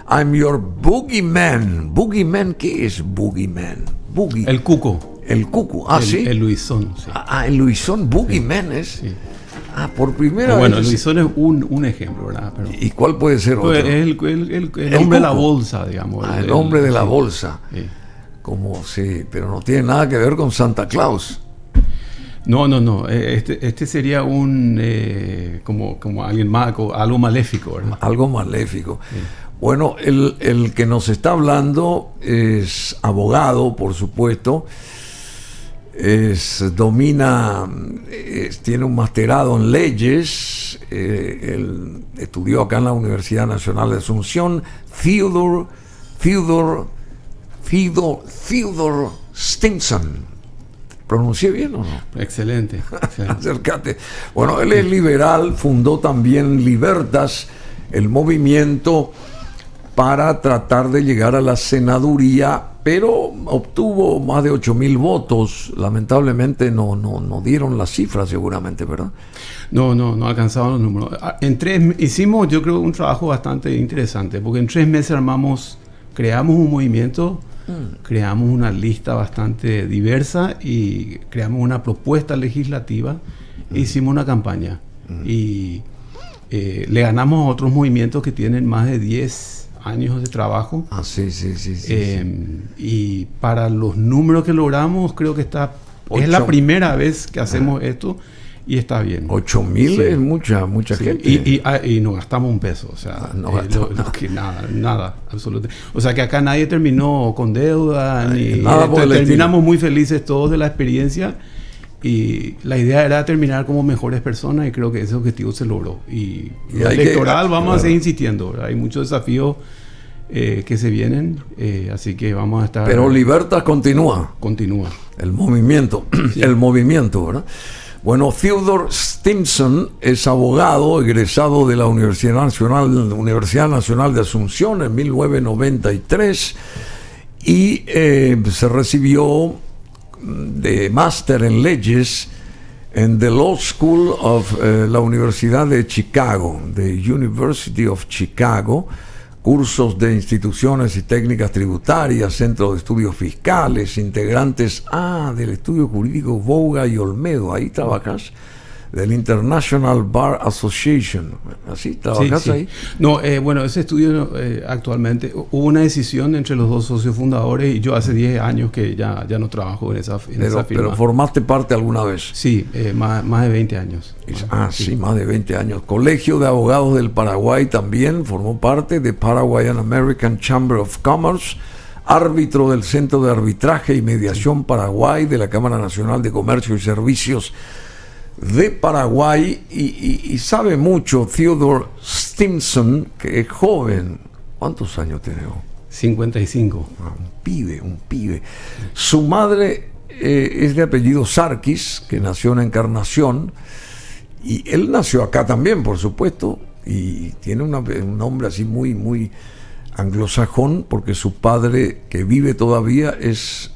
I'm your boogeyman. ¿Boogeyman? ¿Qué es boogeyman? Boogie. El cuco. El cuco. Sí. El Luisón. Sí. El Luisón, boogeyman sí, es. Sí. Por primera bueno, vez. El Luisón es un ejemplo, ¿verdad? Pero, ¿Y cuál puede ser otro? Es el hombre de la bolsa, digamos. El hombre de la bolsa. Sí. Como sí, pero no tiene nada que ver con Santa Claus. No. Este sería como alguien más, algo maléfico, ¿verdad? Algo maléfico. Sí. Bueno, el que nos está hablando es abogado, por supuesto. Tiene un masterado en leyes. Él estudió acá en la Universidad Nacional de Asunción. Theodore Stimson. ¿Pronuncié bien o no? Excelente. Acércate. Bueno, él es liberal, fundó también Libertas, el movimiento para tratar de llegar a la senaduría, pero obtuvo más de 8,000 votos. Lamentablemente no dieron las cifras, seguramente, ¿verdad? No alcanzaban los números. Hicimos, yo creo, un trabajo bastante interesante, porque en 3 meses creamos un movimiento, creamos una lista bastante diversa y creamos una propuesta legislativa e hicimos una campaña. Y le ganamos a otros movimientos que tienen más de 10 años de trabajo. Sí. Y para los números que logramos, creo que es la primera vez que hacemos esto y está bien. 8,000 sí. Es mucha sí. gente. Y no gastamos un peso, o sea, nada, absolutamente. O sea, que acá nadie terminó con deuda, terminamos muy felices todos de la experiencia. Y la idea era terminar como mejores personas y creo que ese objetivo se logró. Y electoral vamos a seguir insistiendo, ¿verdad? Hay muchos desafíos que se vienen, así que vamos a estar... Pero Libertas continúa. El movimiento, sí. El movimiento, ¿verdad? Bueno, Theodore Stimson es abogado, egresado de la Universidad Nacional de Asunción en 1993 y se recibió de máster en leyes en The Law School of la Universidad de Chicago, the University of Chicago, cursos de instituciones y técnicas tributarias, centro de estudios fiscales, integrantes del estudio jurídico Boga y Olmedo. Ahí trabajas, del International Bar Association. ¿Así? ¿Trabajas ahí? No, bueno, ese estudio actualmente hubo una decisión entre los dos socios fundadores y yo hace 10 años que ya no trabajo en esa firma. ¿Pero formaste parte alguna vez? Sí, más de 20 años. Sí, más de 20 años. Colegio de Abogados del Paraguay también formó parte de Paraguayan American Chamber of Commerce, árbitro del Centro de Arbitraje y Mediación Paraguay de la Cámara Nacional de Comercio y Servicios de Paraguay y sabe mucho Theodore Stimson, que es joven. ¿Cuántos años tiene? 55. Un pibe. Su madre es de apellido Sarkis, que nació en Encarnación, y él nació acá también, por supuesto, y tiene un nombre así muy anglosajón, porque su padre, que vive todavía, es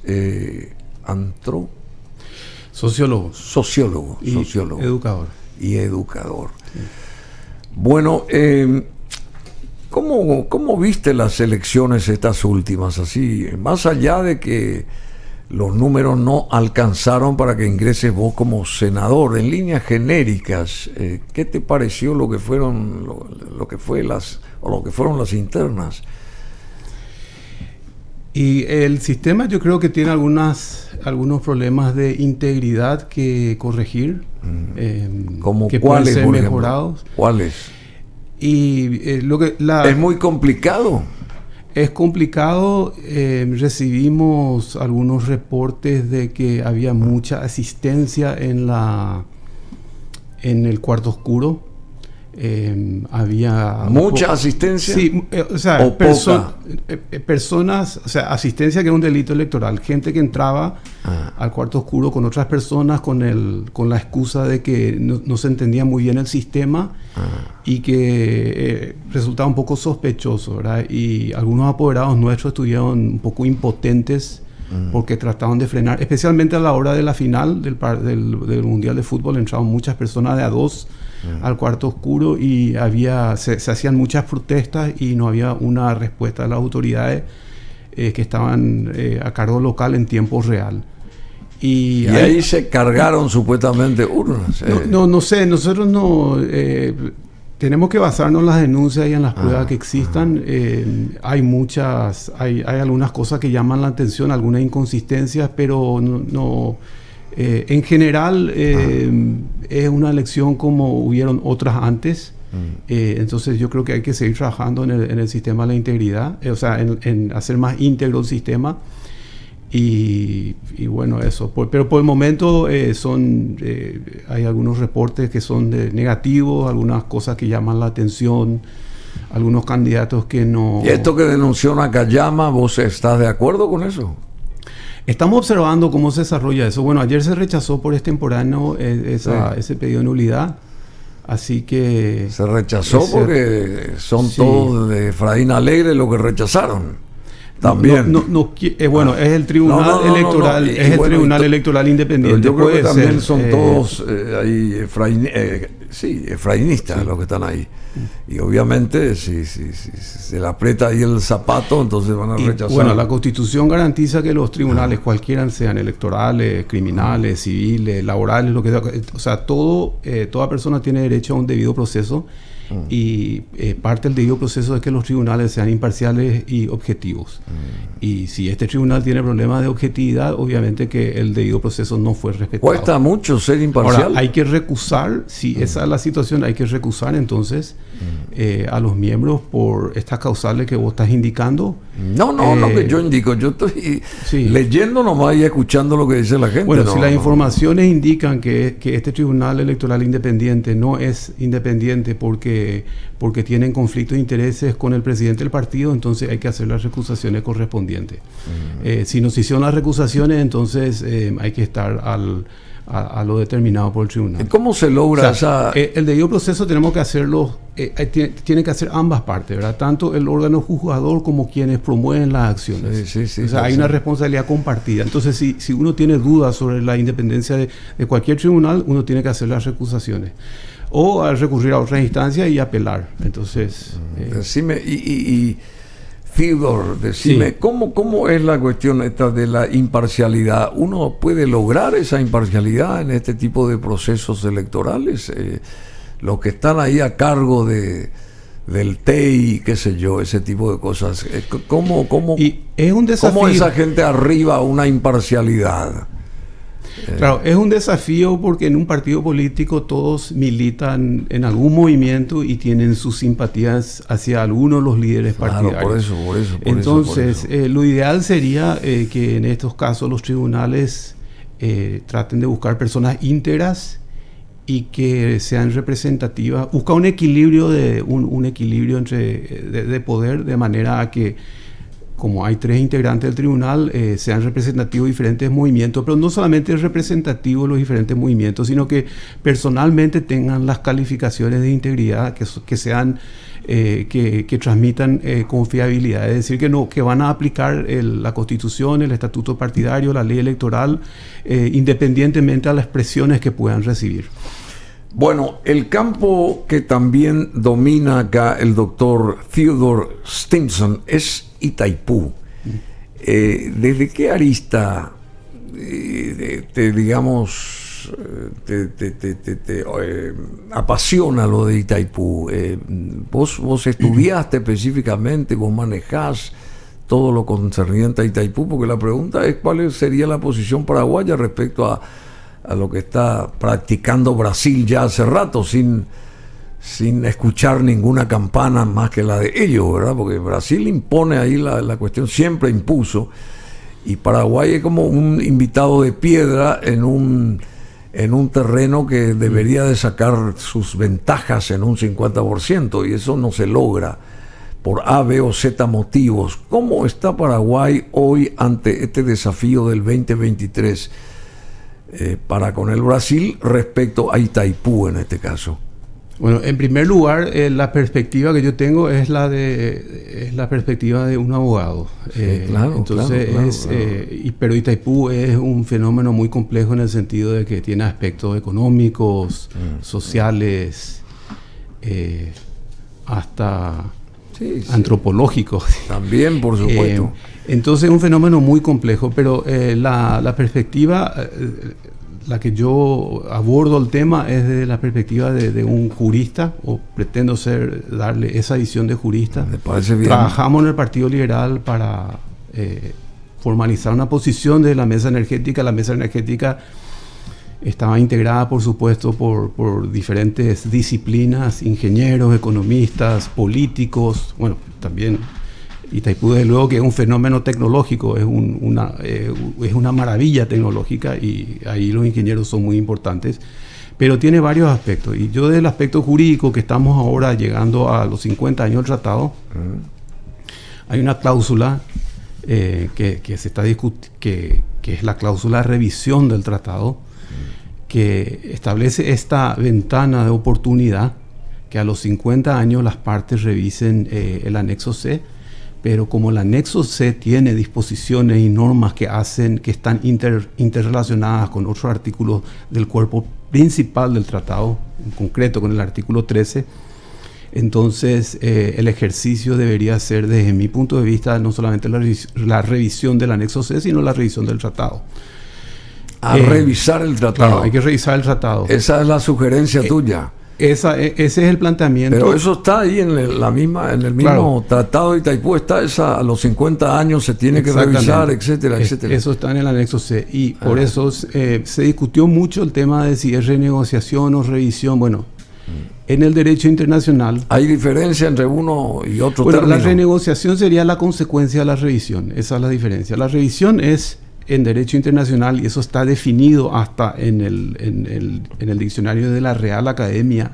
sociólogo. Educador. Y educador. Sí. Bueno, ¿cómo viste las elecciones estas últimas? Así, más allá de que los números no alcanzaron para que ingreses vos como senador, en líneas genéricas, ¿qué te pareció lo que fueron las internas? Y el sistema yo creo que tiene algunos problemas de integridad que corregir, ¿Como que cuáles, pueden ser por ejemplo? mejorados. ¿Cuáles? Y ¿Es muy complicado? Es complicado. Recibimos algunos reportes de que había mucha asistencia en el cuarto oscuro. Había mucha asistencia. Sí, o sea, personas, o sea, asistencia, que es un delito electoral, gente que entraba al cuarto oscuro con otras personas con la excusa de que no se entendía muy bien el sistema y que resultaba un poco sospechoso, ¿verdad? Y algunos apoderados nuestros estuvieron un poco impotentes porque trataban de frenar, especialmente a la hora de la final del Mundial de Fútbol. Entraban muchas personas de a dos al cuarto oscuro y se hacían muchas protestas y no había una respuesta de las autoridades que estaban a cargo local en tiempo real. Y ahí se cargaron supuestamente urnas. No sé, nosotros no... tenemos que basarnos en las denuncias y en las pruebas que existan. Hay algunas cosas que llaman la atención, algunas inconsistencias, pero en general es una elección como hubieron otras antes. Entonces yo creo que hay que seguir trabajando en el sistema de la integridad, en hacer más íntegro el sistema. Y bueno, eso. Pero por el momento hay algunos reportes que son negativos, algunas cosas que llaman la atención, algunos candidatos que no... ¿Y esto que denunció Nakayama, vos estás de acuerdo con eso? Estamos observando cómo se desarrolla eso. Bueno, ayer se rechazó por extemporáneo ese pedido de nulidad. Así que... Se rechazó porque son todos de Efraín Alegre los que rechazaron. También. Bueno, es el Tribunal Electoral, el Tribunal Electoral Independiente. Yo creo que también son todos ahí efrainistas los que están ahí. Y obviamente si se le aprieta ahí el zapato, entonces van a rechazar. Bueno, la Constitución garantiza que los tribunales, cualquiera sean electorales, criminales, civiles, laborales, lo que sea, o sea, toda persona tiene derecho a un debido proceso. Y parte del debido proceso es que los tribunales sean imparciales y objetivos. Y si este tribunal tiene problemas de objetividad, obviamente que el debido proceso no fue respetado. Cuesta mucho ser imparcial. Ahora, hay que recusar, si esa es la situación, hay que recusar entonces a los miembros por estas causales que vos estás indicando. No que yo indico, yo estoy leyendo nomás y escuchando lo que dice la gente. Bueno, si las informaciones indican que este Tribunal Electoral Independiente no es independiente porque tienen conflictos de intereses con el presidente del partido, entonces hay que hacer las recusaciones correspondientes. Si no se hicieron las recusaciones, entonces hay que estar a lo determinado por el tribunal. ¿Cómo se logra el debido proceso tenemos que hacerlo, tiene que hacer ambas partes, ¿verdad? Tanto el órgano juzgador como quienes promueven las acciones. Hay una responsabilidad compartida. Entonces, si uno tiene dudas sobre la independencia de cualquier tribunal, uno tiene que hacer las recusaciones. O a recurrir a otras instancias y apelar. Entonces... Decime, Theodore, decime, ¿cómo es la cuestión esta de la imparcialidad? ¿Uno puede lograr esa imparcialidad en este tipo de procesos electorales? Los que están ahí a cargo del TEI, qué sé yo, ese tipo de cosas. Y es un desafío. ¿Cómo esa gente arriba una imparcialidad? Claro, es un desafío porque en un partido político todos militan en algún movimiento y tienen sus simpatías hacia algunos de los líderes partidarios. Por eso. Entonces, lo ideal sería que en estos casos los tribunales traten de buscar personas íntegras y que sean representativas. Busca un equilibrio de poder, de manera a que, como hay 3 integrantes del tribunal, sean representativos de diferentes movimientos, pero no solamente representativos de los diferentes movimientos, sino que personalmente tengan las calificaciones de integridad que sean que transmitan confiabilidad, es decir, que van a aplicar la Constitución, el estatuto partidario, la ley electoral, independientemente a las presiones que puedan recibir. Bueno, el campo que también domina acá el doctor Theodore Stimson es Itaipú. ¿Desde qué arista te apasiona lo de Itaipú? Vos estudiaste específicamente, vos manejás todo lo concerniente a Itaipú, porque la pregunta es cuál sería la posición paraguaya respecto a lo que está practicando Brasil ya hace rato, sin escuchar ninguna campana más que la de ellos, ¿verdad? Porque Brasil impone ahí la cuestión, siempre impuso, y Paraguay es como un invitado de piedra en un terreno que debería de sacar sus ventajas en un 50%, y eso no se logra por A, B o Z motivos. ¿Cómo está Paraguay hoy ante este desafío del 2023 para con el Brasil respecto a Itaipú en este caso? Bueno, en primer lugar, la perspectiva que yo tengo es la perspectiva de un abogado. Claro, entonces, pero Itaipú es un fenómeno muy complejo en el sentido de que tiene aspectos económicos, sociales, hasta antropológicos. También, por supuesto. Entonces, es un fenómeno muy complejo, pero la perspectiva... la que yo abordo el tema es desde la perspectiva de un jurista, o pretendo darle esa visión de jurista. Me parece bien. Trabajamos en el Partido Liberal para formalizar una posición de la mesa energética. La mesa energética estaba integrada, por supuesto, por diferentes disciplinas, ingenieros, economistas, políticos, bueno, también... Itaipú, desde luego que es un fenómeno tecnológico, es una maravilla tecnológica, y ahí los ingenieros son muy importantes, pero tiene varios aspectos. Y yo, del aspecto jurídico, que estamos ahora llegando a los 50 años del tratado, hay una cláusula que se está que es la cláusula de revisión del tratado, que establece esta ventana de oportunidad, que a los 50 años las partes revisen el anexo C. Pero como el anexo C tiene disposiciones y normas que están interrelacionadas con otros artículos del cuerpo principal del tratado, en concreto con el artículo 13, entonces el ejercicio debería ser, desde mi punto de vista, no solamente la revisión del anexo C, sino la revisión del tratado. Revisar el tratado. Claro, hay que revisar el tratado. Esa es la sugerencia tuya. Ese es el planteamiento. Pero eso está ahí en el mismo tratado de Itaipú, está a los 50 años se tiene que revisar, etcétera, etcétera. Eso está en el anexo C, y por eso se discutió mucho el tema de si es renegociación o revisión. Bueno, en el derecho internacional... ¿Hay diferencia entre uno y otro término? La renegociación sería la consecuencia de la revisión, esa es la diferencia. La revisión es en derecho internacional, y eso está definido hasta en el diccionario de la Real Academia,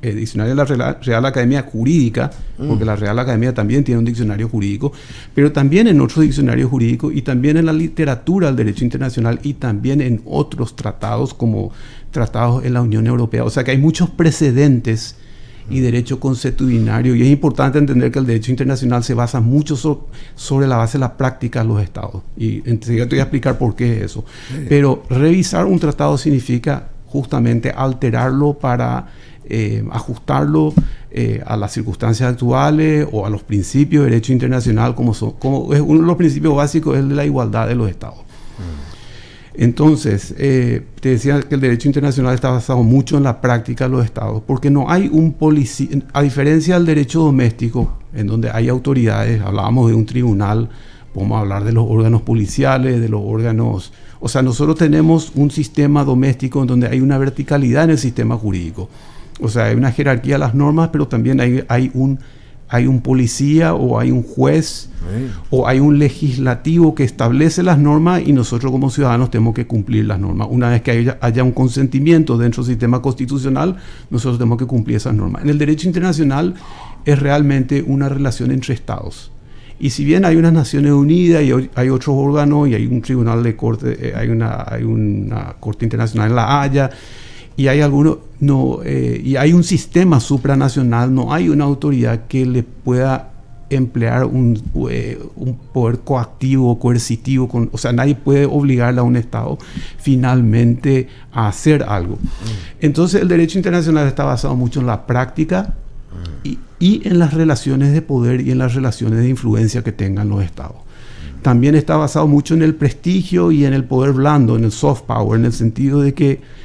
el diccionario de la Real Academia Jurídica, porque la Real Academia también tiene un diccionario jurídico, pero también en otros diccionarios jurídicos, y también en la literatura del derecho internacional, y también en otros tratados, como tratados en la Unión Europea. O sea que hay muchos precedentes y derecho consuetudinario, y es importante entender que el derecho internacional se basa mucho sobre la base de la práctica de los estados, y enseguida te voy a explicar por qué es eso. Pero revisar un tratado significa justamente alterarlo para ajustarlo a las circunstancias actuales o a los principios de derecho internacional, como es uno de los principios básicos, es el de la igualdad de los estados. Entonces, te decía que el derecho internacional está basado mucho en la práctica de los estados, porque no hay un policía, a diferencia del derecho doméstico, en donde hay autoridades. Hablábamos de un tribunal, podemos hablar de los órganos policiales, de los órganos... O sea, nosotros tenemos un sistema doméstico en donde hay una verticalidad en el sistema jurídico. O sea, hay una jerarquía de las normas, pero también hay un policía, o hay un juez, o hay un legislativo que establece las normas, y nosotros como ciudadanos tenemos que cumplir las normas. Una vez que haya un consentimiento dentro del sistema constitucional, nosotros tenemos que cumplir esas normas. En el derecho internacional es realmente una relación entre estados. Y si bien hay unas Naciones Unidas y hay otros órganos, y hay un tribunal de corte, hay una Corte Internacional en La Haya, y hay y hay un sistema supranacional, no hay una autoridad que le pueda emplear un poder coactivo o coercitivo, o sea, nadie puede obligarle a un Estado finalmente a hacer algo. Entonces el derecho internacional está basado mucho en la práctica y en las relaciones de poder y en las relaciones de influencia que tengan los Estados. También está basado mucho en el prestigio y en el poder blando, en el soft power, en el sentido de que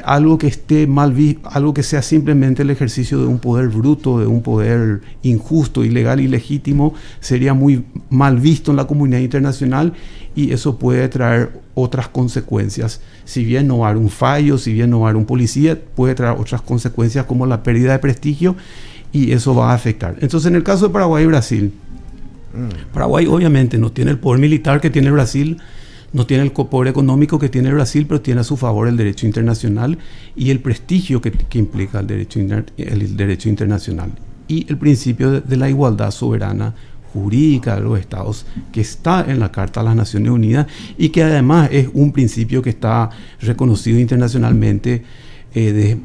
algo que esté mal visto, algo que sea simplemente el ejercicio de un poder bruto, de un poder injusto, ilegal, ilegítimo, sería muy mal visto en la comunidad internacional, y eso puede traer otras consecuencias. Si bien no va a haber un fallo, si bien no va a haber un policía, puede traer otras consecuencias como la pérdida de prestigio, y eso va a afectar. Entonces, en el caso de Paraguay y Brasil, Paraguay obviamente no tiene el poder militar que tiene Brasil, no tiene el poder económico que tiene Brasil, pero tiene a su favor el derecho internacional y el prestigio que implica el derecho internacional, y el principio de la igualdad soberana jurídica de los estados, que está en la Carta de las Naciones Unidas, y que además es un principio que está reconocido internacionalmente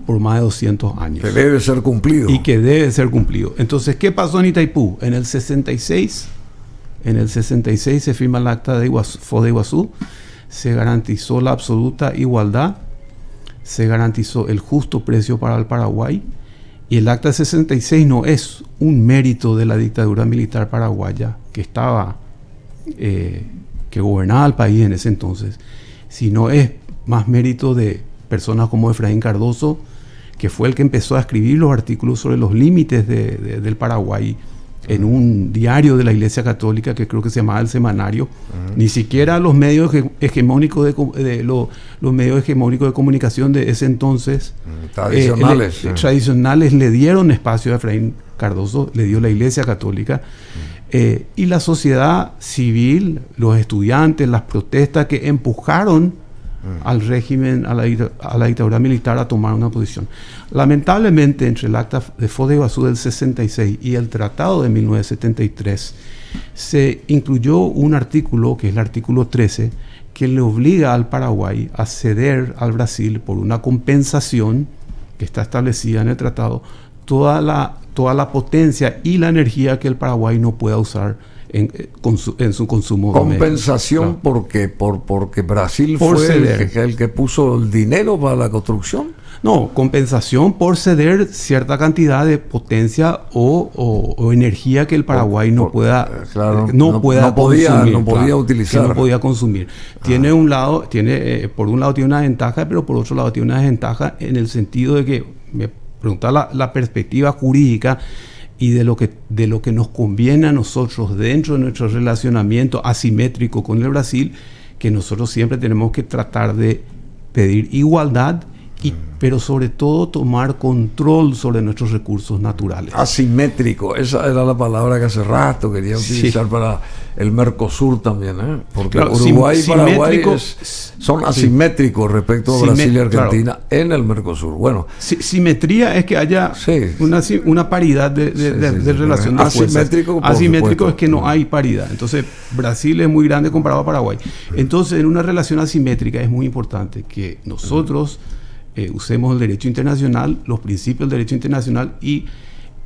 por más de 200 años. Que debe ser cumplido. Y que debe ser cumplido. Entonces, ¿qué pasó en Itaipú? En el 66 se firma el acta de Foz de Iguazú, se garantizó la absoluta igualdad, se garantizó el justo precio para el Paraguay, y el acta de 66 no es un mérito de la dictadura militar paraguaya que gobernaba el país en ese entonces, sino es más mérito de personas como Efraín Cardoso, que fue el que empezó a escribir los artículos sobre los límites del Paraguay en un diario de la Iglesia Católica que creo que se llamaba El Semanario. Ni siquiera los medios hegemónicos los medios hegemónicos de comunicación de ese entonces tradicionales le dieron espacio a Efraín Cardoso, le dio la Iglesia Católica, y la sociedad civil, los estudiantes, las protestas que empujaron al régimen, a la dictadura militar a tomar una posición. Lamentablemente, entre el acta de Foz de Iguazú del 66 y el tratado de 1973, se incluyó un artículo, que es el artículo 13, que le obliga al Paraguay a ceder al Brasil por una compensación que está establecida en el tratado, toda la potencia y la energía que el Paraguay no pueda usar en su consumo. ¿Compensación por qué? ¿Porque Brasil fue el que puso el dinero para la construcción? No, compensación por ceder cierta cantidad de potencia o energía que el Paraguay no podía utilizar. No podía consumir. Por un lado tiene una ventaja, pero por otro lado tiene una desventaja en el sentido de que, me preguntaba la perspectiva jurídica y de lo que nos conviene a nosotros dentro de nuestro relacionamiento asimétrico con el Brasil, que nosotros siempre tenemos que tratar de pedir igualdad, pero sobre todo tomar control sobre nuestros recursos naturales. Asimétrico, esa era la palabra que hace rato quería utilizar para el Mercosur también, porque claro, Uruguay y Paraguay son asimétricos respecto a Brasil y Argentina en el Mercosur. Bueno, simetría es que haya una paridad de relación de fuerzas. Asimétrico es que no hay paridad. Entonces, Brasil es muy grande comparado a Paraguay. Entonces, en una relación asimétrica es muy importante que nosotros usemos el derecho internacional, los principios del derecho internacional, y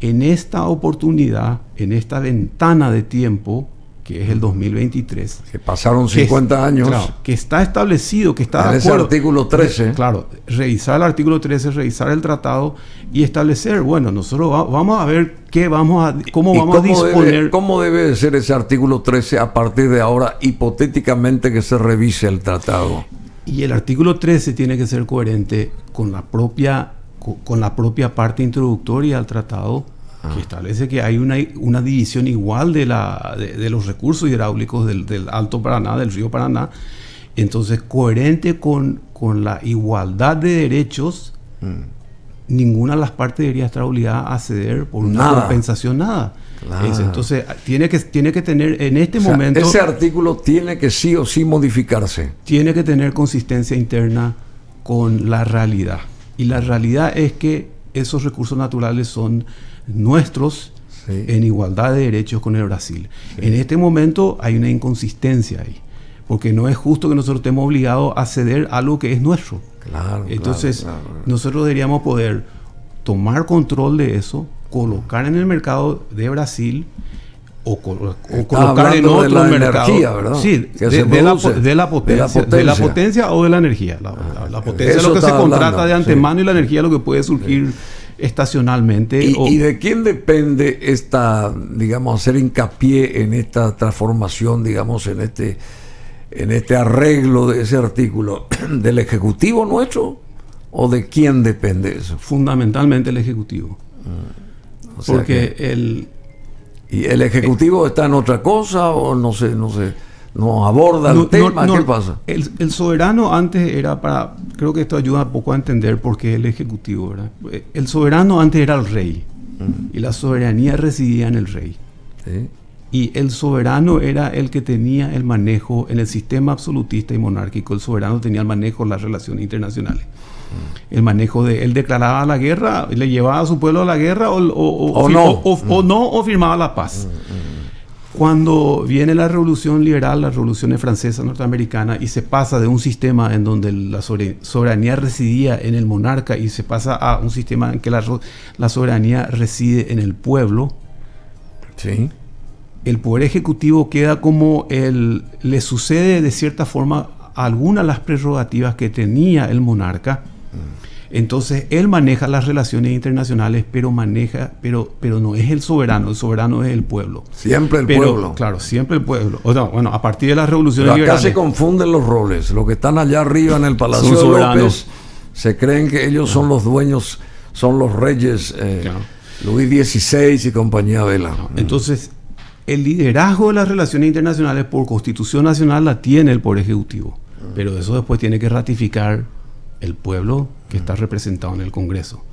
en esta oportunidad, en esta ventana de tiempo, que es el 2023. Que pasaron 50 años. Claro, que está establecido, que está de acuerdo. Ese artículo 13. Claro, revisar el artículo 13, revisar el tratado y establecer, bueno, nosotros vamos a ver cómo vamos a disponer. ¿Cómo debe de ser ese artículo 13 a partir de ahora, hipotéticamente que se revise el tratado? Y el artículo 13 tiene que ser coherente con la propia parte introductoria al tratado, que establece que hay una división igual de los recursos hidráulicos del Alto Paraná, del río Paraná. Entonces, coherente con la igualdad de derechos, ninguna de las partes debería estar obligada a ceder por una compensación, nada. Claro. Entonces, tiene que tener en este momento... Ese artículo tiene que sí o sí modificarse. Tiene que tener consistencia interna con la realidad. Y la realidad es que esos recursos naturales son nuestros en igualdad de derechos con el Brasil. En este momento hay una inconsistencia ahí, porque no es justo que nosotros estemos obligados a ceder algo que es nuestro. Entonces, nosotros deberíamos poder tomar control de eso, colocar en el mercado de Brasil o colocar en otro mercado. Energía, ¿verdad? Sí, de la potencia o de la energía. La potencia es lo que se contrata de antemano, y la energía es lo que puede surgir estacionalmente. ¿Y de quién depende hacer hincapié en esta transformación, en este arreglo de ese artículo? ¿Del Ejecutivo nuestro? ¿O de quién depende eso? Fundamentalmente el Ejecutivo. ¿Y el Ejecutivo está en otra cosa o no aborda el tema? ¿Qué pasa? El soberano antes era creo que esto ayuda un poco a entender por qué el Ejecutivo, ¿verdad? El soberano antes era el rey, y la soberanía residía en el rey. ¿Sí? Y el soberano era el que tenía el manejo en el sistema absolutista y monárquico. El soberano tenía el manejo de las relaciones internacionales. El manejo él declaraba la guerra, le llevaba a su pueblo a la guerra o firmaba la paz. Cuando viene la revolución liberal, la revolución francesa, norteamericana, y se pasa de un sistema en donde la soberanía residía en el monarca y se pasa a un sistema en que la soberanía reside en el pueblo, sí, el poder ejecutivo queda como le sucede de cierta forma algunas de las prerrogativas que tenía el monarca. Entonces él maneja las relaciones internacionales, pero no es el soberano es el pueblo. Siempre el pueblo. Claro, siempre el pueblo. O sea, bueno, a partir de las revoluciones pero acá liberales, se confunden los roles. Los que están allá arriba en el Palacio de López se creen que ellos son los dueños, son los reyes, claro. Luis XVI y compañía Vela. Entonces, el liderazgo de las relaciones internacionales por Constitución Nacional la tiene el Poder Ejecutivo, pero eso después tiene que ratificar el pueblo que está representado en el Congreso.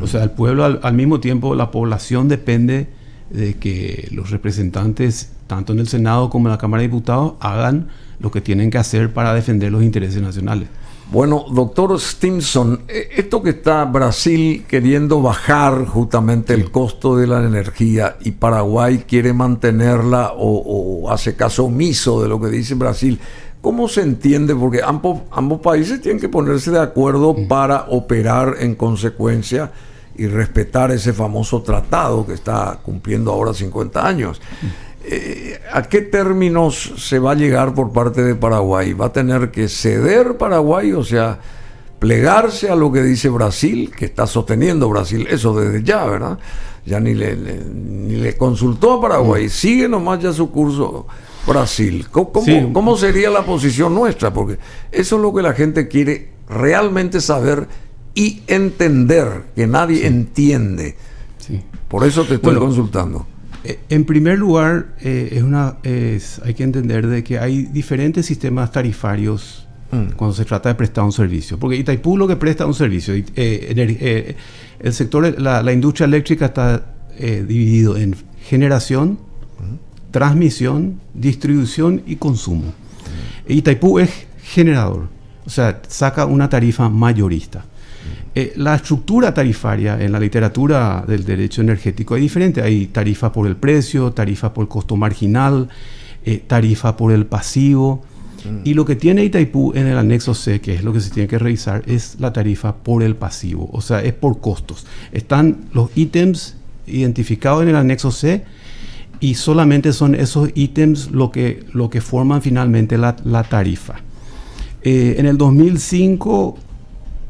O sea, el pueblo, al mismo tiempo, la población depende de que los representantes, tanto en el Senado como en la Cámara de Diputados, hagan lo que tienen que hacer para defender los intereses nacionales. Bueno, doctor Stimson, esto que está Brasil queriendo bajar justamente el costo de la energía y Paraguay quiere mantenerla o hace caso omiso de lo que dice Brasil, ¿cómo se entiende? Porque ambos países tienen que ponerse de acuerdo para operar en consecuencia y respetar ese famoso tratado que está cumpliendo ahora 50 años. ¿A qué términos se va a llegar por parte de Paraguay? ¿Va a tener que ceder Paraguay, o sea, plegarse a lo que dice Brasil, que está sosteniendo Brasil, eso desde ya, ¿verdad? Ya ni le consultó a Paraguay, sigue nomás ya su curso Brasil. ¿Cómo sería la posición nuestra? Porque eso es lo que la gente quiere realmente saber y entender, que nadie entiende. Sí. Por eso te estoy consultando. En primer lugar, hay que entender de que hay diferentes sistemas tarifarios cuando se trata de prestar un servicio. Porque Itaipú lo que presta un servicio. El sector, la industria eléctrica está dividido en generación, transmisión, distribución y consumo. Itaipú es generador, o sea, saca una tarifa mayorista. La estructura tarifaria en la literatura del derecho energético es diferente. Hay tarifa por el precio, tarifa por el costo marginal, tarifa por el pasivo. Y lo que tiene Itaipú en el anexo C, que es lo que se tiene que revisar, es la tarifa por el pasivo, o sea, es por costos. Están los ítems identificados en el anexo C y solamente son esos ítems lo que forman finalmente la tarifa. En el 2005...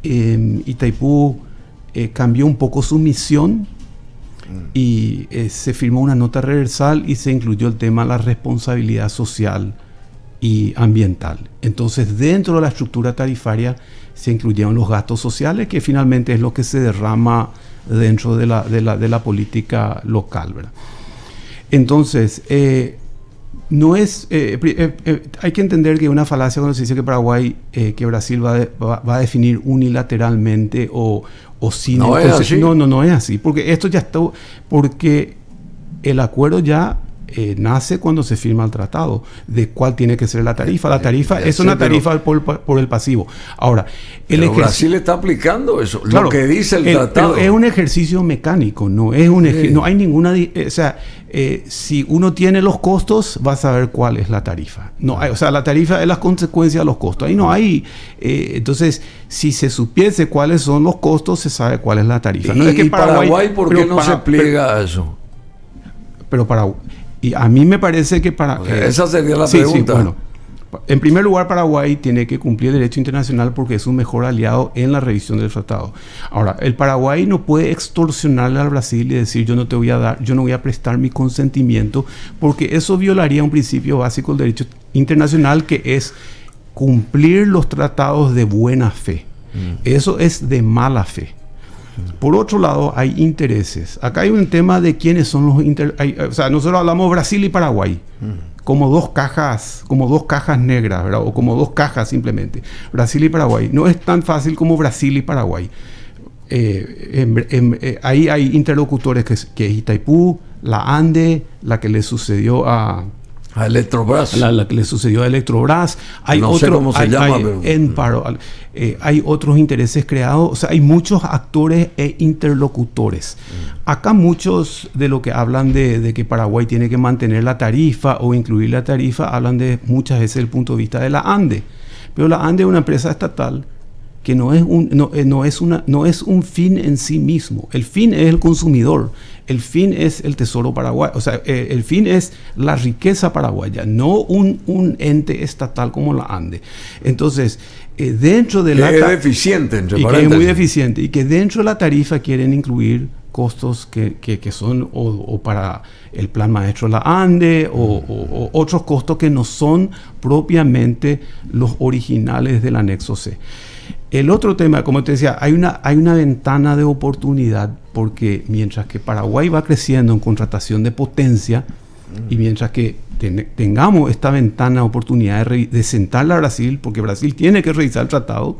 Itaipú cambió un poco su misión y se firmó una nota reversal y se incluyó el tema de la responsabilidad social y ambiental. Entonces, dentro de la estructura tarifaria se incluyeron los gastos sociales, que finalmente es lo que se derrama dentro de la política local, ¿verdad? Entonces, no es, hay que entender que una falacia cuando se dice que Paraguay, que Brasil va a definir unilateralmente o sin... No es así. No es así, porque esto ya está, porque el acuerdo ya nace cuando se firma el tratado de cuál tiene que ser la tarifa. La tarifa es una tarifa por el pasivo. Ahora, Brasil está aplicando eso, claro, lo que dice el tratado. Pero es un ejercicio mecánico, no hay ninguna... O sea, si uno tiene los costos, va a saber cuál es la tarifa. O sea, la tarifa es la consecuencia de los costos. Ahí no hay... entonces, si se supiese cuáles son los costos, se sabe cuál es la tarifa. No es que Paraguay, ¿por qué no se pliega a eso? Pero Paraguay... Y a mí me parece que esa sería la pregunta. Sí, bueno, en primer lugar, Paraguay tiene que cumplir el derecho internacional porque es un mejor aliado en la revisión del tratado. Ahora, el Paraguay no puede extorsionarle al Brasil y decir yo no voy a prestar mi consentimiento, porque eso violaría un principio básico del derecho internacional, que es cumplir los tratados de buena fe. Eso es de mala fe. Por otro lado, hay intereses. Acá hay un tema de quiénes son los o sea, nosotros hablamos Brasil y Paraguay como dos cajas negras, ¿verdad? O como dos cajas simplemente. Brasil y Paraguay. No es tan fácil como Brasil y Paraguay. Ahí hay interlocutores que es Itaipú, la ANDE, la que le sucedió a A Electrobras. La que le sucedió a Electrobras. Hay no sé cómo se llama, pero... Enparo. Hay otros intereses creados. O sea, hay muchos actores e interlocutores. Acá muchos de lo que hablan de que Paraguay tiene que mantener la tarifa o incluir la tarifa, hablan de muchas veces desde el punto de vista de la ANDE. Pero la ANDE es una empresa estatal que no es un fin en sí mismo. El fin es el consumidor. El fin es el tesoro paraguayo. O sea, el fin es la riqueza paraguaya, no un ente estatal como la ANDE. Entonces, dentro de la... es deficiente, entre y paréntesis. que es muy deficiente. Y que dentro de la tarifa quieren incluir costos que son o para el plan maestro de la ANDE o otros costos que no son propiamente los originales del anexo C. El otro tema, como te decía, hay una ventana de oportunidad porque mientras que Paraguay va creciendo en contratación de potencia y mientras que tengamos esta ventana de oportunidad de sentarle a Brasil, porque Brasil tiene que revisar el tratado,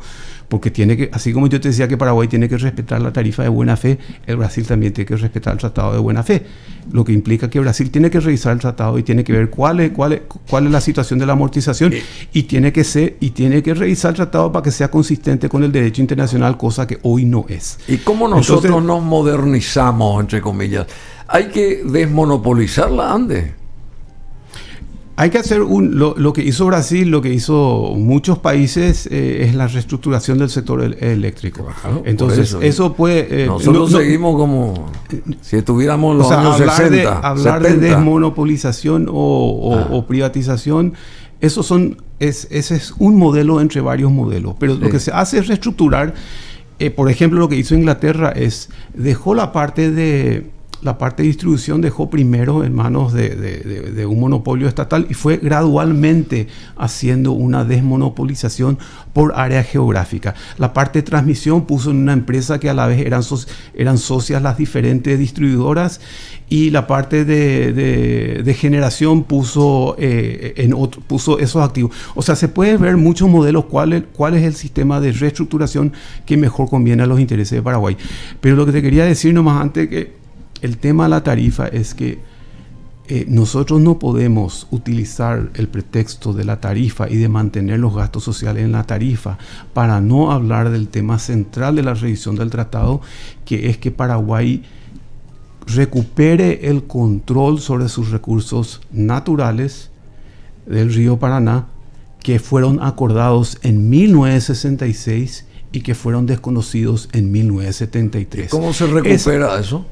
porque tiene que, así como yo te decía que Paraguay tiene que respetar la tarifa de buena fe, el Brasil también tiene que respetar el tratado de buena fe, lo que implica que Brasil tiene que revisar el tratado y tiene que ver cuál es la situación de la amortización y tiene que revisar el tratado para que sea consistente con el derecho internacional, cosa que hoy no es. ¿Y cómo nosotros nos modernizamos, entre comillas? Hay que desmonopolizar la ANDE. Hay que hacer lo que hizo Brasil, lo que hizo muchos países, es la reestructuración del sector eléctrico. Claro, entonces, eso puede... nosotros seguimos como si estuviéramos en los años 60. Hablar 70. De desmonopolización o privatización, ese es un modelo entre varios modelos. Pero lo que se hace es reestructurar. Por ejemplo, lo que hizo Inglaterra dejó la parte de distribución, dejó primero en manos de un monopolio estatal y fue gradualmente haciendo una desmonopolización por área geográfica. La parte de transmisión puso en una empresa que a la vez eran socias las diferentes distribuidoras, y la parte de generación puso esos activos. O sea, se puede ver muchos modelos cuál es el sistema de reestructuración que mejor conviene a los intereses de Paraguay. Pero lo que te quería decir nomás antes que el tema de la tarifa es que nosotros no podemos utilizar el pretexto de la tarifa y de mantener los gastos sociales en la tarifa para no hablar del tema central de la revisión del tratado, que es que Paraguay recupere el control sobre sus recursos naturales del río Paraná, que fueron acordados en 1966 y que fueron desconocidos en 1973. ¿Cómo se recupera eso?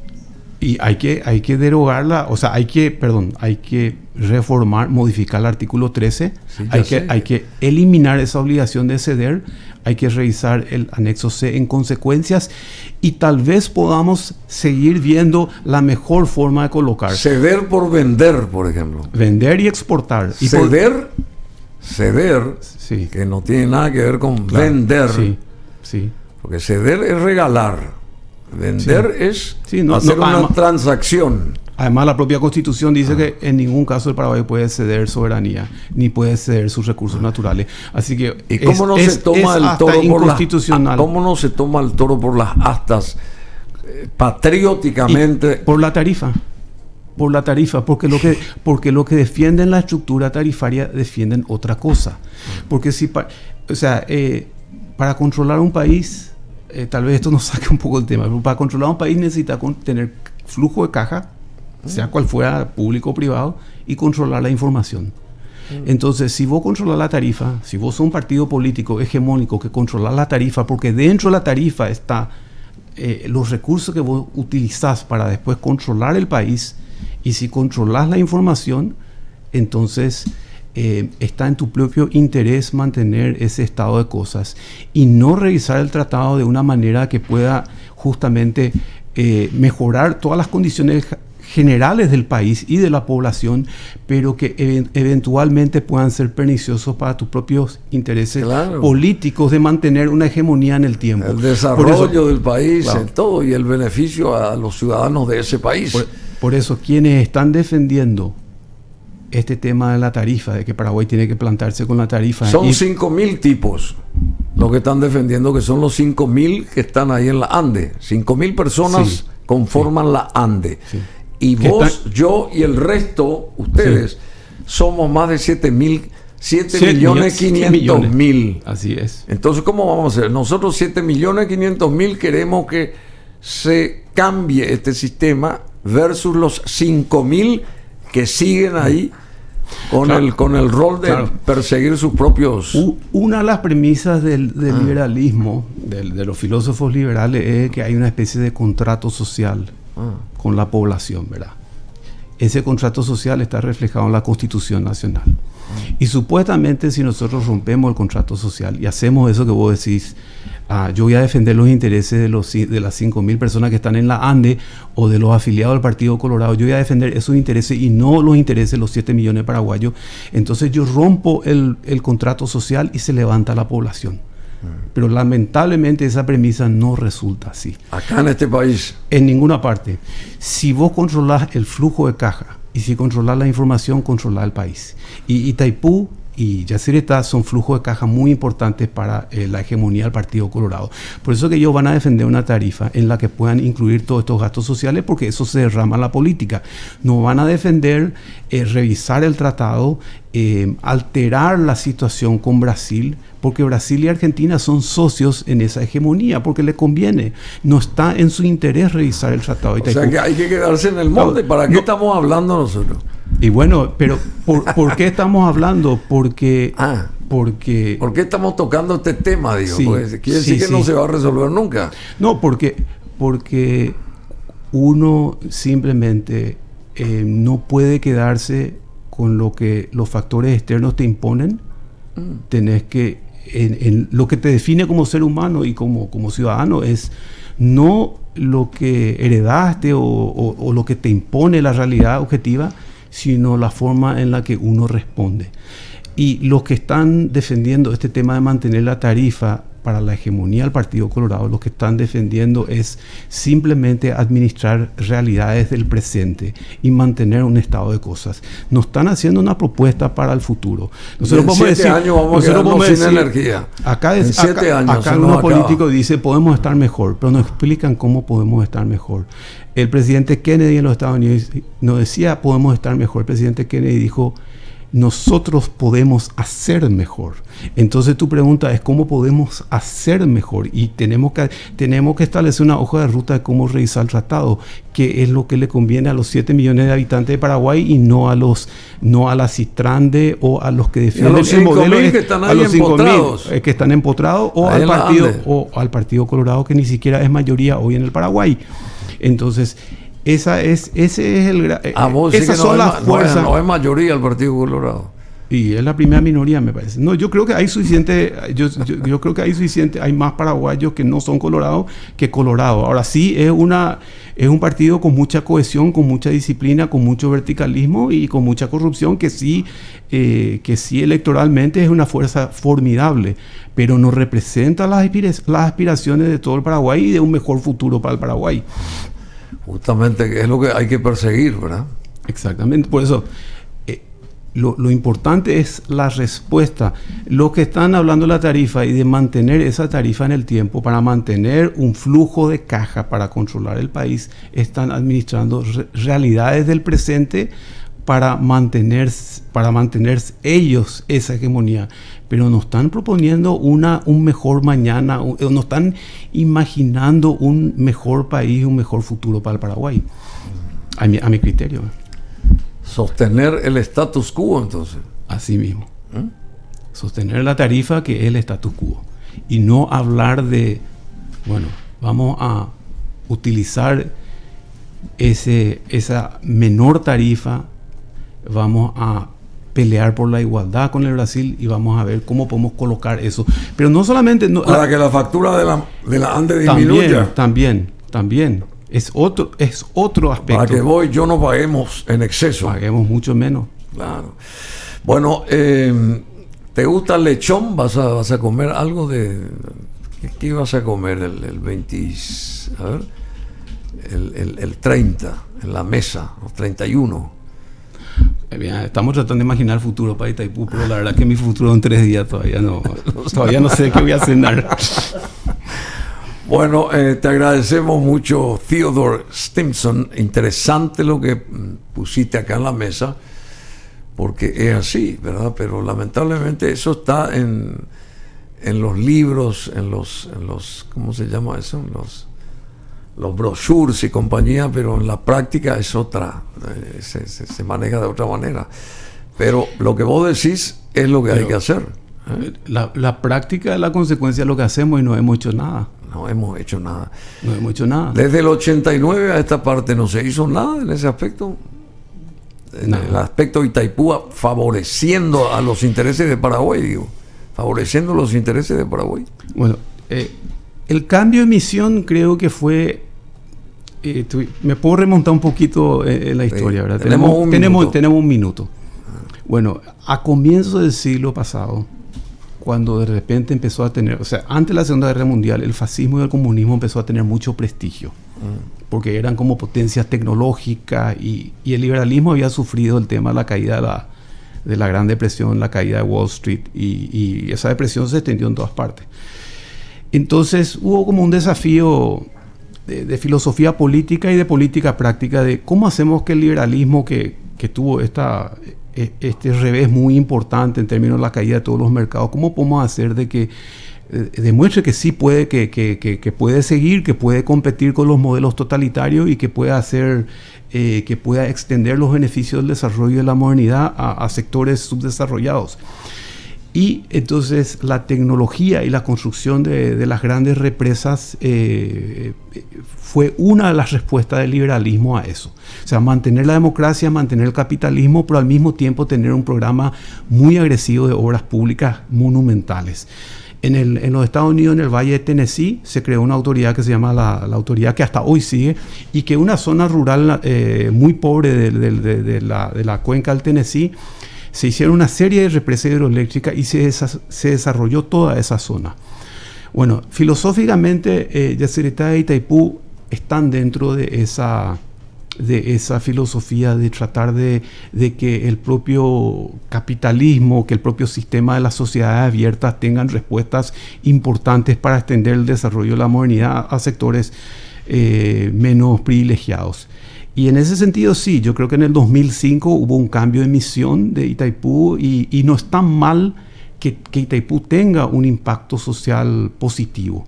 Y hay que derogarla, o sea, hay que reformar, modificar el artículo 13, sí, hay que eliminar esa obligación de ceder, hay que revisar el anexo C en consecuencias y tal vez podamos seguir viendo la mejor forma de colocar. Ceder por vender, por ejemplo. Vender y exportar. Y ceder, sí, que no tiene nada que ver con vender. Sí. Porque ceder es regalar. Vender es hacer una transacción. Además, la propia Constitución dice que en ningún caso el Paraguay puede ceder soberanía, ni puede ceder sus recursos naturales. Así que ¿y cómo no se toma el toro inconstitucional? ¿Cómo no se toma el toro por las astas patrióticamente? Por la tarifa, porque lo que defienden la estructura tarifaria defienden otra cosa. Porque para controlar un país, tal vez esto nos saque un poco el tema, pero para controlar un país necesita tener flujo de caja, sea cual fuera, público o privado, y controlar la información. Entonces, si vos controlas la tarifa, si vos sos un partido político hegemónico que controla la tarifa, porque dentro de la tarifa está los recursos que vos utilizás para después controlar el país, y si controlas la información, entonces está en tu propio interés mantener ese estado de cosas y no revisar el tratado de una manera que pueda justamente mejorar todas las condiciones generales del país y de la población, pero que eventualmente puedan ser perniciosos para tus propios intereses políticos de mantener una hegemonía en el tiempo. El desarrollo del país, en todo, y el beneficio a los ciudadanos de ese país. Por eso, quienes están defendiendo este tema de la tarifa, de que Paraguay tiene que plantarse con la tarifa. Son 5.000 tipos los que están defendiendo, que son los 5.000 que están ahí en la ANDE. 5.000 personas conforman la ANDE. Sí. Y vos, yo y el resto, ustedes, somos más de 7.500.000. Así es. Entonces, ¿cómo vamos a hacer? Nosotros 7.500.000 queremos que se cambie este sistema versus los 5.000 que siguen ahí con el rol de perseguir sus propios... Una de las premisas del liberalismo, de los filósofos liberales, es que hay una especie de contrato social con la población, ¿verdad? Ese contrato social está reflejado en la Constitución Nacional. Y supuestamente, si nosotros rompemos el contrato social y hacemos eso que vos decís, yo voy a defender los intereses de las 5.000 personas que están en la ANDE o de los afiliados del Partido Colorado, yo voy a defender esos intereses y no los intereses de los 7 millones de paraguayos, entonces yo rompo el contrato social y se levanta la población. Pero lamentablemente esa premisa no resulta así. Acá en este país. En ninguna parte. Si vos controlás el flujo de caja y si controlás la información, controlás el país. Y Itaipú y Yacyretá son flujos de caja muy importantes para la hegemonía del Partido Colorado. Por eso que ellos van a defender una tarifa en la que puedan incluir todos estos gastos sociales, porque eso se derrama en la política. No van a defender revisar el tratado, alterar la situación con Brasil, porque Brasil y Argentina son socios en esa hegemonía, porque le conviene. No está en su interés revisar el tratado. O sea que hay que quedarse en el molde. ¿Para qué estamos hablando nosotros? Y bueno, pero ¿por qué estamos hablando? Porque... ¿Por qué estamos tocando este tema? Digo, sí, pues, quiere decir que no se va a resolver nunca. No, porque uno simplemente no puede quedarse con lo que los factores externos te imponen. Tenés que... En lo que te define como ser humano y como ciudadano es no lo que heredaste o lo que te impone la realidad objetiva, sino la forma en la que uno responde. Y los que están defendiendo este tema de mantener la tarifa para la hegemonía del Partido Colorado, lo que están defendiendo es simplemente administrar realidades del presente y mantener un estado de cosas. No están haciendo una propuesta para el futuro. Nosotros vamos a decir, 7 años vamos a quedarnos sin energía. Acá unos políticos dicen podemos estar mejor, pero no explican cómo podemos estar mejor. El presidente Kennedy en los Estados Unidos no decía podemos estar mejor. El presidente Kennedy dijo nosotros podemos hacer mejor. Entonces tu pregunta es cómo podemos hacer mejor, y tenemos que establecer una hoja de ruta de cómo revisar el tratado, que es lo que le conviene a los 7 millones de habitantes de Paraguay y no a la Citrande o a los que defienden el modelo que están ahí empotrados, que están empotrados, o al Partido Colorado, que ni siquiera es mayoría hoy en el Paraguay. Entonces esas son las fuerzas. No es mayoría el Partido Colorado. Y es la primera minoría, me parece. No, yo creo que hay suficiente. Yo creo que hay suficiente. Hay más paraguayos que no son colorados que colorados. Ahora sí es un partido con mucha cohesión, con mucha disciplina, con mucho verticalismo y con mucha corrupción, que sí electoralmente es una fuerza formidable, pero no representa las aspiraciones de todo el Paraguay y de un mejor futuro para el Paraguay. Justamente es lo que hay que perseguir, ¿verdad? Exactamente, por eso lo importante es la respuesta. Los que están hablando de la tarifa y de mantener esa tarifa en el tiempo para mantener un flujo de caja para controlar el país, están administrando realidades del presente para mantener ellos esa hegemonía, pero no están proponiendo un mejor mañana, no están imaginando un mejor país, un mejor futuro para el Paraguay, a mi criterio. Sostener el status quo, entonces. Así mismo. Sostener la tarifa, que es el status quo, y no hablar de, vamos a utilizar esa menor tarifa, vamos a pelear por la igualdad con el Brasil y vamos a ver cómo podemos colocar eso. Pero no solamente... para que la factura de la ANDE disminuya. También. Es otro aspecto. Para que yo no paguemos en exceso. Paguemos mucho menos. Claro. Bueno, ¿te gusta el lechón? ¿Vas a comer algo de... ¿Qué vas a comer el 20... A ver... El 30, en la mesa, los 31. Estamos tratando de imaginar el futuro para Itaipú, pero la verdad que mi futuro en 3 días todavía no sé qué voy a cenar. Bueno, te agradecemos mucho, Theodore Stimson. Interesante lo que pusiste acá en la mesa, porque es así, ¿verdad? Pero lamentablemente eso está en los libros, en los ¿cómo se llama eso? En los brochures y compañía, pero en la práctica es otra, se maneja de otra manera. Pero lo que vos decís es lo que hay que hacer. La práctica es la consecuencia de lo que hacemos y no hemos hecho nada. No hemos hecho nada. No hemos hecho nada. Desde el 89 a esta parte no se hizo nada en ese aspecto. En el aspecto de Itaipú, favoreciendo a los intereses de Paraguay, digo. Favoreciendo los intereses de Paraguay. Bueno, el cambio de misión creo que fue... me puedo remontar un poquito en la historia, ¿verdad? Tenemos un minuto. Bueno, a comienzos del siglo pasado, cuando de repente empezó a tener, o sea, antes de la Segunda Guerra Mundial, el fascismo y el comunismo empezó a tener mucho prestigio, porque eran como potencias tecnológicas y el liberalismo había sufrido el tema de la caída de la Gran Depresión, la caída de Wall Street, y esa depresión se extendió en todas partes. Entonces hubo como un desafío de filosofía política y de política práctica de cómo hacemos que el liberalismo que tuvo este revés muy importante en términos de la caída de todos los mercados, ¿cómo podemos hacer de que demuestre que sí puede, que puede seguir, que puede competir con los modelos totalitarios y que pueda hacer, que pueda extender los beneficios del desarrollo de la modernidad a sectores subdesarrollados? Y entonces la tecnología y la construcción de las grandes represas fue una de las respuestas del liberalismo a eso. O sea, mantener la democracia, mantener el capitalismo, pero al mismo tiempo tener un programa muy agresivo de obras públicas monumentales. En los Estados Unidos, en el Valle de Tennessee, se creó una autoridad que se llama la autoridad que hasta hoy sigue, y que una zona rural muy pobre de la cuenca del Tennessee, se hicieron una serie de represas hidroeléctricas y se desarrolló toda esa zona. Bueno, filosóficamente, Yacyretá e Itaipú están dentro de esa filosofía de tratar de que el propio capitalismo, que el propio sistema de las sociedades abiertas tengan respuestas importantes para extender el desarrollo de la modernidad a sectores menos privilegiados. Y en ese sentido sí, yo creo que en el 2005 hubo un cambio de misión de Itaipú y no es tan mal que Itaipú tenga un impacto social positivo.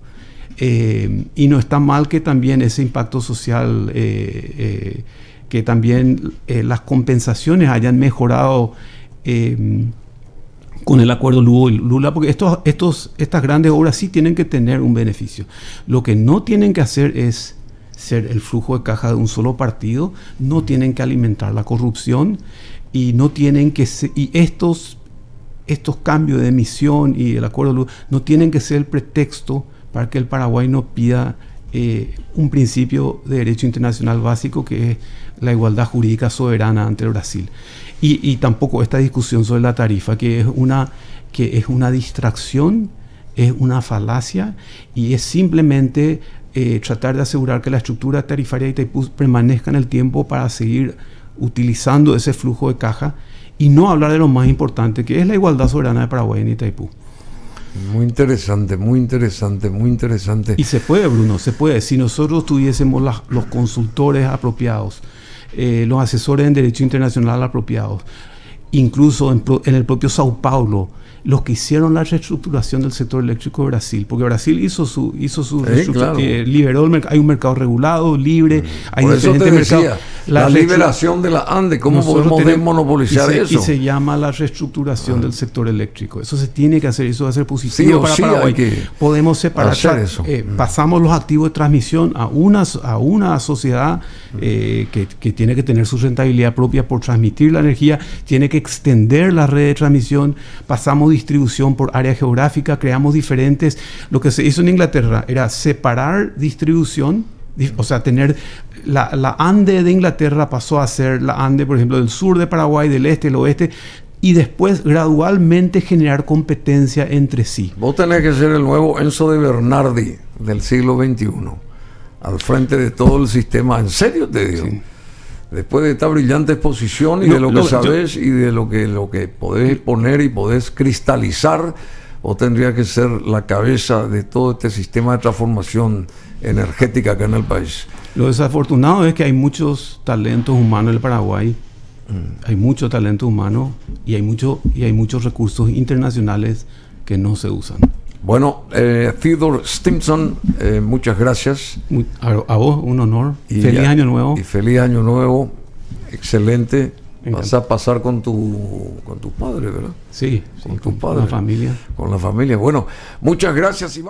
Y no está mal que también ese impacto social, que también las compensaciones hayan mejorado con el acuerdo Lugo-Lula, porque estas grandes obras sí tienen que tener un beneficio. Lo que no tienen que hacer es ser el flujo de caja de un solo partido, no tienen que alimentar la corrupción y no tienen que y estos cambios de misión y el acuerdo Lugo no tienen que ser el pretexto para que el Paraguay no pida un principio de derecho internacional básico, que es la igualdad jurídica soberana ante el Brasil. Y tampoco esta discusión sobre la tarifa, que es una distracción, es una falacia y es simplemente tratar de asegurar que la estructura tarifaria de Itaipú permanezca en el tiempo para seguir utilizando ese flujo de caja y no hablar de lo más importante, que es la igualdad soberana de Paraguay en Itaipú. Muy interesante, muy interesante, muy interesante. Y se puede, Bruno, se puede. Si nosotros tuviésemos los consultores apropiados, los asesores en derecho internacional apropiados, incluso en el propio Sao Paulo, los que hicieron la reestructuración del sector eléctrico de Brasil, porque Brasil hizo su claro. Liberó el mercado, hay un mercado regulado, libre, hay por diferentes mercados. La liberación de la ANDE, ¿cómo podemos desmonopolizar eso? Y se llama la reestructuración del sector eléctrico. Eso se tiene que hacer, eso va a ser positivo para Paraguay. Podemos separar, pasamos los activos de transmisión a una sociedad que tiene que tener su rentabilidad propia por transmitir la energía, tiene que extender la red de transmisión, pasamos distribución por área geográfica, creamos diferentes. Lo que se hizo en Inglaterra era separar distribución, o sea, tener la ANDE de Inglaterra pasó a ser la ANDE, por ejemplo, del sur de Paraguay, del este, del oeste, y después gradualmente generar competencia entre sí. Vos tenés que ser el nuevo Enzo de Bernardi del siglo XXI, al frente de todo el sistema. En serio te digo. Sí. Después de esta brillante exposición y de lo que sabes y de lo que podés poner y podés cristalizar, vos tendrías que ser la cabeza de todo este sistema de transformación energética acá en el país. Lo desafortunado es que hay muchos talentos humanos en el Paraguay Hay mucho talento humano y hay muchos recursos internacionales que no se usan. Bueno, Theodore Stimson, muchas gracias. A vos, un honor. Feliz año nuevo. Y feliz año nuevo. Excelente. Vas a pasar con tu padre, ¿verdad? Sí, con tu padre. Con la familia. Con la familia. Bueno, muchas gracias y vamos.